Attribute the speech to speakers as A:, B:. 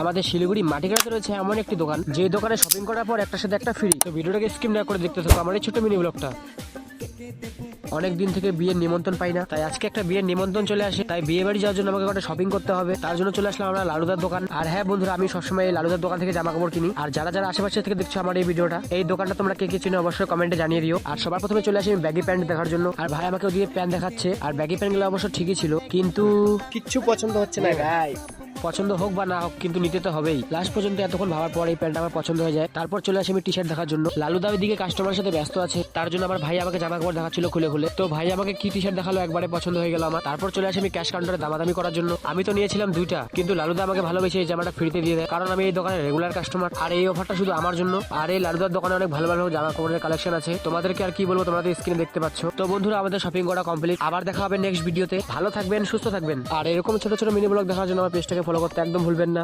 A: আমাদের শিলিগুড়ি মাটিগাড়াতে রয়েছে এমন একটি দোকান, যে দোকানে শপিং করার পর একটার সাথে একটা ফ্রি। তো ভিডিওটাকে স্কিপ না করে দেখতে থাকো আমার এই ছোট মিনি ব্লগটা। অনেক দিন থেকে বিয়ের নিমন্ত্রণ পাই না, তাই আজকে একটা বিয়ের নিমন্ত্রণ চলে আসে। তাই বিয়ে বাড়ি যাওয়ার জন্য আমাকে একটা শপিং করতে হবে, তার জন্য চলে আসলাম আমরা লালুদার দোকান। আর হ্যাঁ বন্ধুরা, আমি সবসময় এই লালুদার দোকান থেকে জামা কাপড় কিনি। আর যারা যারা আশেপাশে থেকে দেখছো আমার এই ভিডিওটা, এই দোকানটা তোমরা কে কে চিনো অবশ্যই কমেন্টে জানিয়ে দিও। আর সবার প্রথমে চলে আসি আমি ব্যাগি প্যান্ট দেখার জন্য। আর ভাই আমাকে ওদিকে প্যান্ট দেখাচ্ছে, আর ব্যাগি প্যান্ট গুলো অবশ্য ঠিকই ছিল, কিন্তু
B: কিচ্ছু পছন্দ হচ্ছে না গাই।
A: পছন্দ হোক বা না হোক কিন্তু নিতে তো হবেই। লাস্ট পর্যন্ত এতক্ষণ ভাবার পর এই প্যান্ট আমার পছন্দ হয়ে যায়। তারপর চলে আসি আমি টি শার্ট দেখার জন্য। লালুদা ওইদিকে কাস্টমারের সাথে ব্যস্ত আছে, তার জন্য আমার ভাই আমাকে জামা কাপড় দেখাচ্ছিল খুলে খুলে। তো ভাই আমাকে কি টি শার্ট দেখালো, একবারে পছন্দ হয়ে গেল আমার। তারপর চলে আসি আমি ক্যাশ কাউন্টারে দামাদামি করার জন্য। আমি তো নিয়েছিলাম দুইটা, কিন্তু লালুদা আমাকে ভালোবেসে এই জামাটা ফ্রিতে দিয়ে দেয়, কারণ আমি এই দোকানের রেগুলার কাস্টমার। আর এই অফারটা শুধু আমার জন্য। আর এই লালুদার দোকানে অনেক ভালো ভালো জামা কাপড়ের কালেকশন আছে, তোমাদেরকে আর কি বলবো, তোমরা স্ক্রিনে দেখতে পাচ্ছ। তো বন্ধুরা, আমাদের শপিং করা কমপ্লিট। আবার দেখা হবে নেক্সট ভিডিওতে। ভালো থাকবেন, সুস্থ থাকবেন। আর এরকম ছোট ছোট মিনি ব্লগ দেখার জন্য আমার পেজটাকে ফলো করতে একদম ভুলবেন না।